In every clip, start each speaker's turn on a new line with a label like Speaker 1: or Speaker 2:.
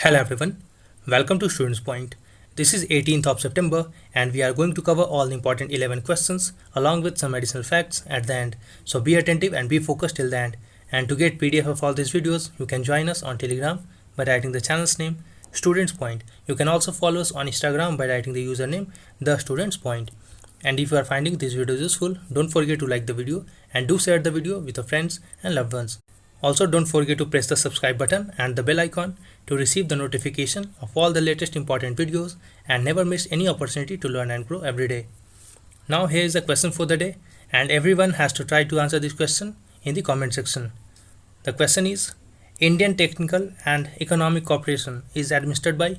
Speaker 1: Hello everyone, welcome to Students Point. This is 18th of September and we are going to cover all the important 11 questions along with some additional facts at the end. So be attentive and be focused till the end. And to get PDF of all these videos, you can join us on Telegram by writing the channel's name Students Point. You can also follow us on Instagram by writing the username The Students Point. And if you are finding this video useful, don't forget to like the video and do share the video with your friends and loved ones. Also, don't forget to press the subscribe button and the bell icon to receive the notification of all the latest important videos and never miss any opportunity to learn and grow every day. Now here is the question for the day and everyone has to try to answer this question in the comment section. The question is, Indian Technical and Economic Cooperation is administered by?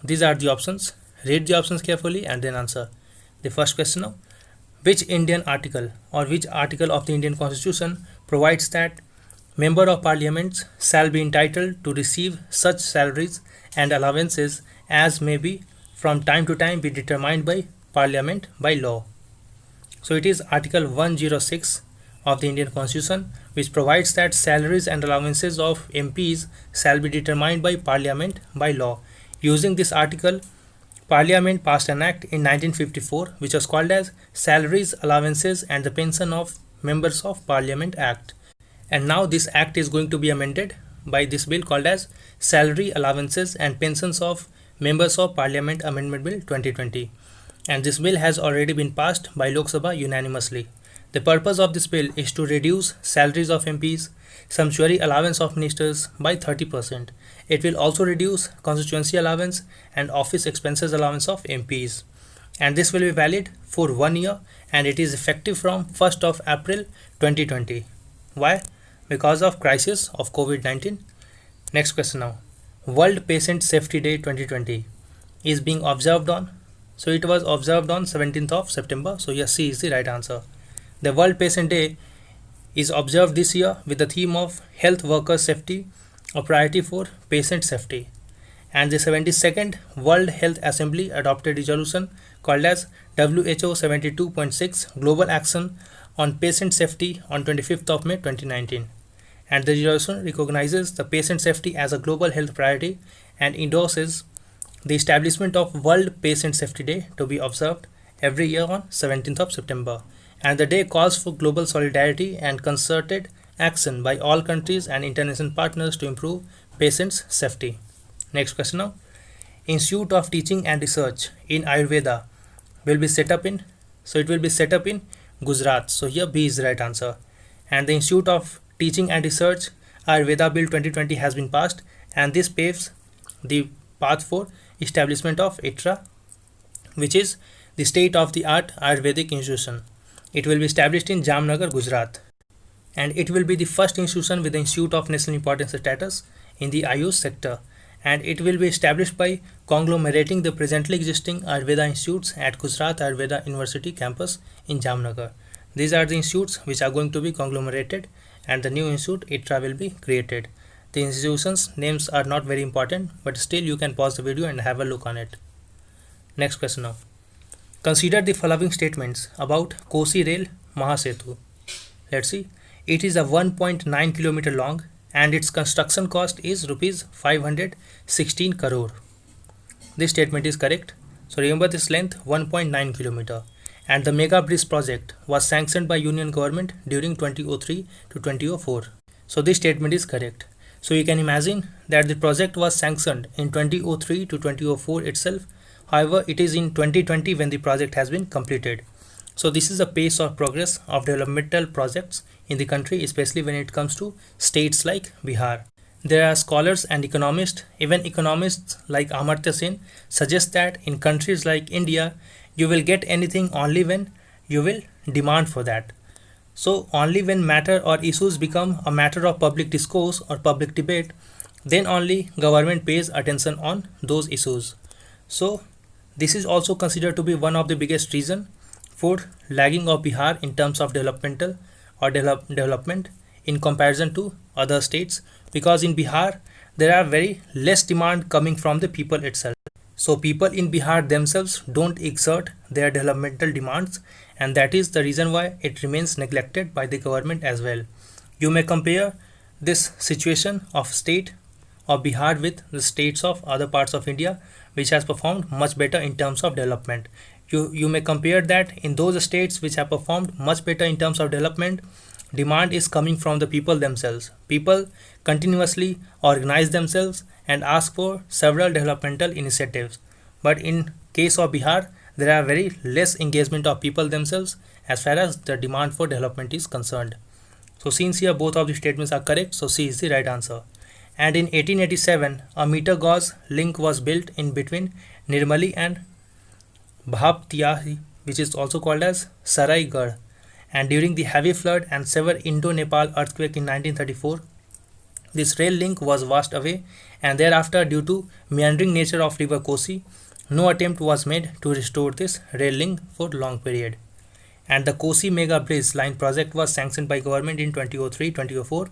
Speaker 1: These are the options. Read the options carefully and then answer. The first question now, which Indian article or which article of the Indian Constitution provides that Member of Parliament shall be entitled to receive such salaries and allowances as may be from time to time be determined by Parliament by law. So it is Article 106 of the Indian Constitution which provides that salaries and allowances of MPs shall be determined by Parliament by law. Using this article, Parliament passed an act in 1954 which was called as Salaries, Allowances and the Pension of Members of Parliament Act. And now this act is going to be amended by this bill called as Salary, Allowances and Pensions of Members of Parliament Amendment Bill 2020. And this bill has already been passed by Lok Sabha unanimously. The purpose of this bill is to reduce salaries of MPs, sumptuary allowance of ministers by 30%. It will also reduce constituency allowance and office expenses allowance of MPs. And this will be valid for 1 year and it is effective from 1st of April 2020. Why? Because of crisis of COVID-19. Next question now. World Patient Safety Day 2020 is being observed on. So it was observed on 17th of September. So yes, C is the right answer. The World Patient Day is observed this year with the theme of Health Workers Safety, a priority for patient safety. And the 72nd World Health Assembly adopted resolution called as WHO 72.6 Global Action on Patient Safety on 25th of May 2019. And the resolution recognizes the patient safety as a global health priority and endorses the establishment of World Patient Safety Day to be observed every year on 17th of September. And the day calls for global solidarity and concerted action by all countries and international partners to improve patients' safety. Next question now. Institute of Teaching and Research in Ayurveda will be set up in, so it will be set up in Gujarat. So here B is the right answer. And the Institute of Teaching and Research Ayurveda Bill 2020 has been passed and this paves the path for establishment of ITRA, which is the state-of-the-art Ayurvedic institution. It will be established in Jamnagar, Gujarat. And it will be the first institution with the Institute of National Importance status in the Ayush sector. And it will be established by conglomerating the presently existing Ayurveda institutes at Gujarat Ayurveda University campus in Jamnagar. These are the institutes which are going to be conglomerated and the new institute ITRA will be created. The institutions names are not very important but still you can pause the video and have a look on it. Next question now. Consider the following statements about Kosi Rail Mahasetu. Let's see. It is a 1.9 kilometer long and its construction cost is rupees 516 crore. This statement is correct. So remember this length 1.9 kilometer. And the mega bridge project was sanctioned by Union government during 2003 to 2004. So this statement is correct. So you can imagine that the project was sanctioned in 2003 to 2004 itself. However, it is in 2020 when the project has been completed. So this is the pace of progress of developmental projects in the country, especially when it comes to states like Bihar. There are scholars and economists, even economists like Amartya Sen suggest that in countries like India, you will get anything only when you will demand for that. So only when matter or issues become a matter of public discourse or public debate, then only government pays attention on those issues. So this is also considered to be one of the biggest reason for lagging of Bihar in terms of developmental or development in comparison to other states, because in Bihar there are very less demand coming from the people itself. So people in Bihar themselves don't exert their developmental demands and that is the reason why it remains neglected by the government as well. You may compare this situation of state of Bihar with the states of other parts of India which has performed much better in terms of development. You may compare that in those states which have performed much better in terms of development, demand is coming from the people themselves. People continuously organize themselves and ask for several developmental initiatives. But in case of Bihar, there are very less engagement of people themselves as far as the demand for development is concerned. So since here both of the statements are correct, so C is the right answer. And in 1887, a meter gauge link was built in between Nirmali and Bhaptiahi, which is also called as Saraigarh. And during the heavy flood and severe Indo-Nepal earthquake in 1934, this rail link was washed away, and thereafter, due to meandering nature of river Kosi, no attempt was made to restore this rail link for long period. And the Kosi Mega Bridge Line project was sanctioned by government in 2003-2004.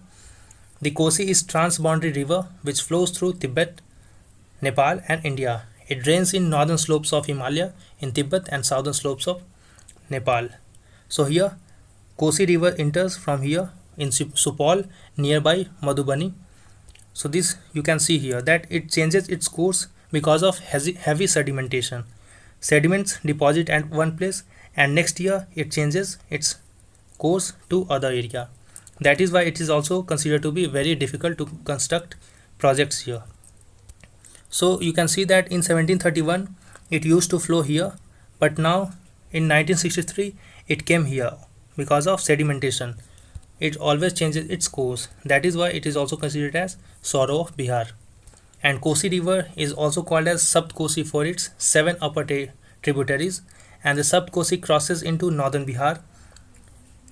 Speaker 1: The Kosi is transboundary river which flows through Tibet, Nepal and India. It drains in northern slopes of Himalaya in Tibet and southern slopes of Nepal. So here Kosi river enters from here in Supaul nearby Madhubani. So this you can see here that it changes its course because of heavy sedimentation. Sediments deposit at one place and next year it changes its course to other area. That is why it is also considered to be very difficult to construct projects here. So you can see that in 1731 it used to flow here, but now in 1963 it came here because of sedimentation. It always changes its course. That is why it is also considered as Sorrow of Bihar. And Kosi river is also called as Sapt Kosi for its 7 upper tributaries, and the Sapt Kosi crosses into northern Bihar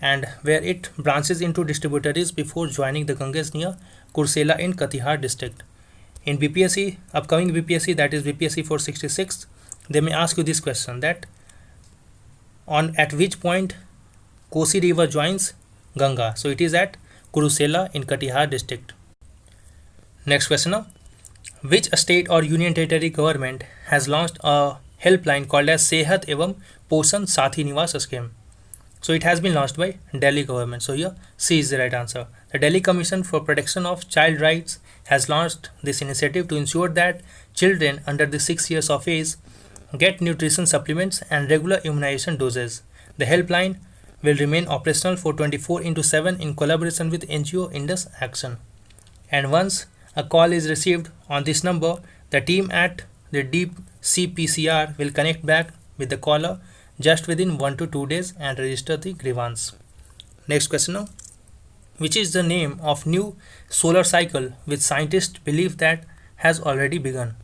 Speaker 1: and where it branches into distributaries before joining the Ganges near Kursela in Katihar district. In BPSC, upcoming BPSC, that is BPSC 466, they may ask you this question that at which point Kosi river joins Ganga. So it is at Kursela in Katihar district. Next question now. Which state or union territory government has launched a helpline called as Sehat Evam Poshan Sathi Niwas scheme? So it has been launched by Delhi government. So here C is the right answer. The Delhi Commission for Protection of Child Rights has launched this initiative to ensure that children under the 6 years of age get nutrition supplements and regular immunization doses. The helpline will remain operational for 24/7 in collaboration with NGO Indus Action. And once a call is received on this number, the team at the DCPCR will connect back with the caller just within 1 to 2 days and register the grievance. Next question now. Which is the name of new solar cycle which scientists believe that has already begun?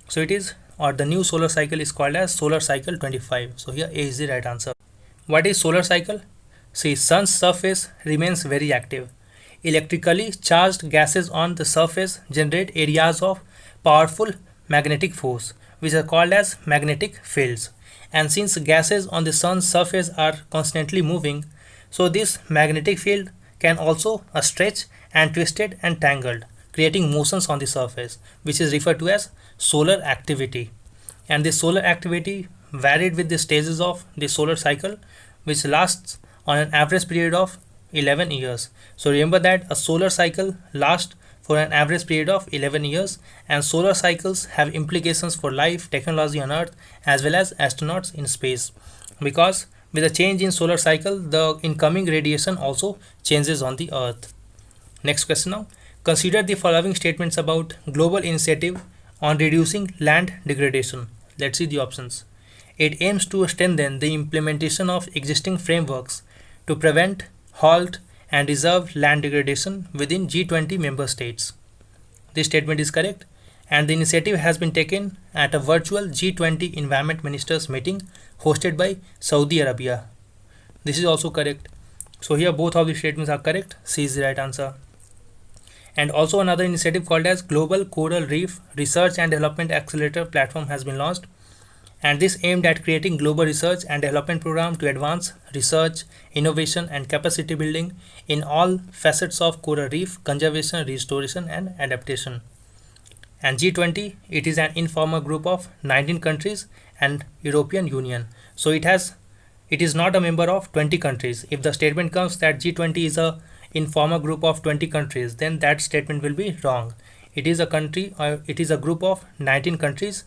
Speaker 1: So it is, or the new solar cycle is called as solar cycle 25. So here A is the right answer. What is solar cycle? See, sun's surface remains very active. Electrically charged gases on the surface generate areas of powerful magnetic force which are called as magnetic fields. And since gases on the sun's surface are constantly moving, so this magnetic field can also stretch and twisted and tangled, creating motions on the surface, which is referred to as solar activity. And this solar activity varied with the stages of the solar cycle, which lasts on an average period of 11 years. So remember that a solar cycle lasts for an average period of 11 years, and solar cycles have implications for life, technology on Earth, as well as astronauts in space, because with a change in solar cycle, the incoming radiation also changes on the Earth. Next question now. Consider the following statements about global initiative on reducing land degradation. Let's see the options. It aims to strengthen the implementation of existing frameworks to prevent, halt, and reserve land degradation within G20 member states. This statement is correct, and the initiative has been taken at a virtual G20 Environment Ministers meeting hosted by Saudi Arabia. This is also correct. So here both of the statements are correct. C is the right answer. And also another initiative called as Global Coral Reef Research and Development Accelerator Platform has been launched, and this aimed at creating global research and development program to advance research, innovation and capacity building in all facets of coral reef conservation, restoration and adaptation. And G20, it is an informal group of 19 countries and European Union. So it is not a member of 20 countries. If the statement comes that G20 is a informal group of 20 countries, then that statement will be wrong. It is a country, or it is a group of 19 countries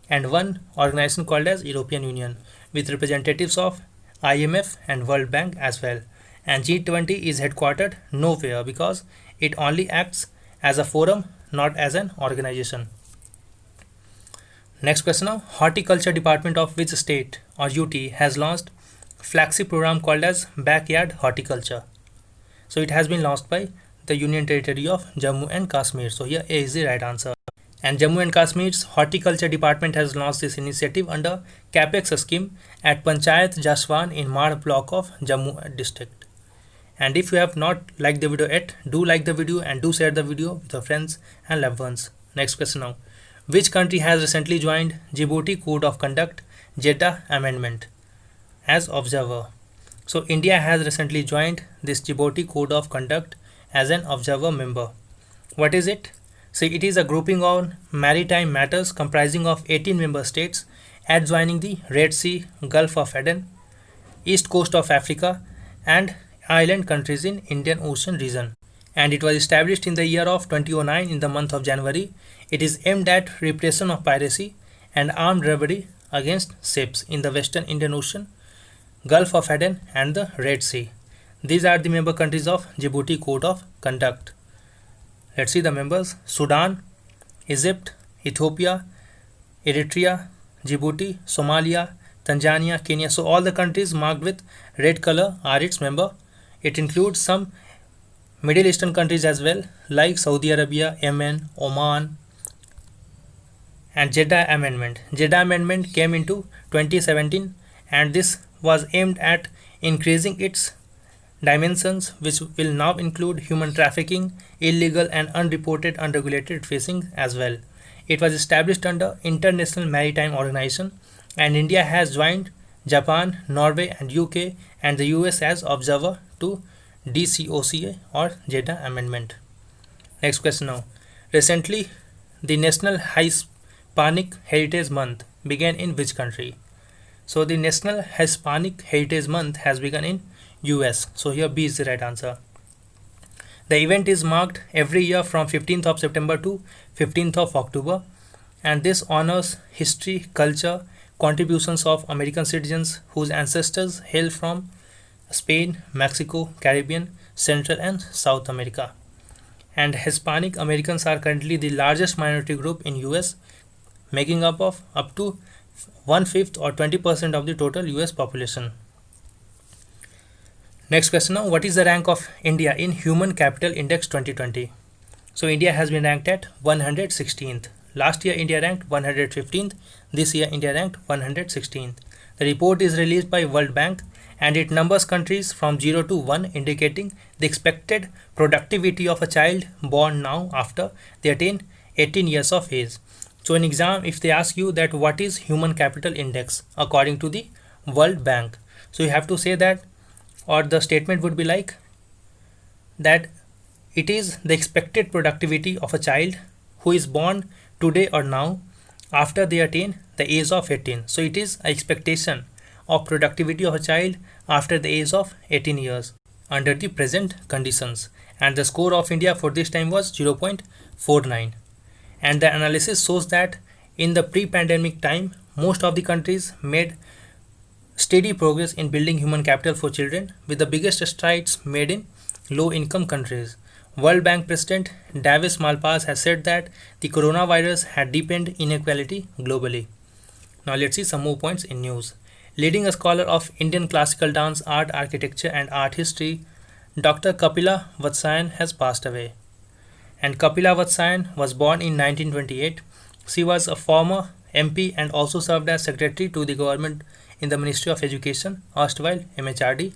Speaker 1: and one organization called as European Union, with representatives of IMF and World Bank as well. And G20 is headquartered nowhere because it only acts as a forum, not as an organization. Next question now. Horticulture Department of which state or UT has launched flagship program called as Backyard Horticulture? So it has been launched by the Union Territory of Jammu and Kashmir. So here A is the right answer. And Jammu and Kashmir's Horticulture Department has launched this initiative under CAPEX scheme at Panchayat Jaswan in Mar block of Jammu district. And if you have not liked the video yet, do like the video and do share the video with your friends and loved ones. Next question now. Which country has recently joined Djibouti Code of Conduct Jeddah Amendment as observer? So India has recently joined this Djibouti Code of Conduct as an observer member. What is it? So it is a grouping on maritime matters comprising of 18 member states adjoining the Red Sea, Gulf of Aden, East Coast of Africa and island countries in Indian Ocean region. And it was established in the year of 2009 in the month of January. It is aimed at repression of piracy and armed robbery against ships in the Western Indian Ocean, Gulf of Aden and the Red Sea. These are the member countries of Djibouti Code of Conduct. Let's see the members. Sudan, Egypt, Ethiopia, Eritrea, Djibouti, Somalia, Tanzania, Kenya. So all the countries marked with red color are its member. It includes some Middle Eastern countries as well, like Saudi Arabia, Yemen, Oman, and Jeddah Amendment. Jeddah Amendment came into 2017 and this was aimed at increasing its dimensions, which will now include human trafficking, illegal and unreported unregulated fishing as well. It was established under International Maritime Organization and India has joined Japan, Norway and UK and the US as observer to DCOCA or Jeddah Amendment. Next question now. Recently, the National Hispanic Heritage Month began in which country? So the National Hispanic Heritage Month has begun in US. So here B is the right answer. The event is marked every year from 15th of September to 15th of October and this honors history, culture, contributions of American citizens whose ancestors hail from Spain, Mexico, Caribbean, Central and South America. And Hispanic Americans are currently the largest minority group in US, making up of up to 1/5 or 20% of the total US population. Next question now. What is the rank of India in Human Capital Index 2020? So India has been ranked at 116th. Last year India ranked 115th. This year India ranked 116th. The report is released by World Bank and it numbers countries from 0 to 1, indicating the expected productivity of a child born now after they attain 18 years of age. So in exam, if they ask you that what is Human Capital Index according to the World Bank, so you have to say that, or the statement would be like that it is the expected productivity of a child who is born today or now after they attain the age of 18. So it is an expectation of productivity of a child after the age of 18 years under the present conditions, and the score of India for this time was 0.49. And the analysis shows that in the pre-pandemic time, most of the countries made steady progress in building human capital for children, with the biggest strides made in low-income countries. World Bank President Davis Malpass has said that the coronavirus had deepened inequality globally. Now let's see some more points in news. Leading a scholar of Indian classical dance, art, architecture and art history, Dr. Kapila Vatsyayan has passed away. And Kapila Vatsyayan was born in 1928. She was a former MP and also served as secretary to the government in the Ministry of Education, erstwhile MHRD,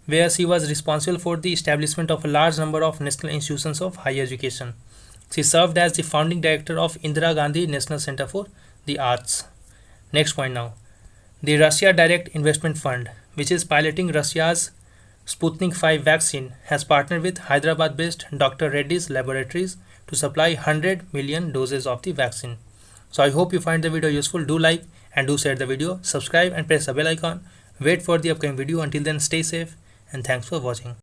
Speaker 1: where she was responsible for the establishment of a large number of national institutions of higher education. She served as the founding director of Indira Gandhi National Center for the Arts. Next point now. The Russia Direct Investment Fund, which is piloting Russia's Sputnik 5 vaccine, has partnered with Hyderabad-based Dr. Reddy's Laboratories to supply 100 million doses of the vaccine. So I hope you find the video useful. Do like and do share the video, subscribe and press the bell icon. Wait for the upcoming video. Until then, stay safe and thanks for watching.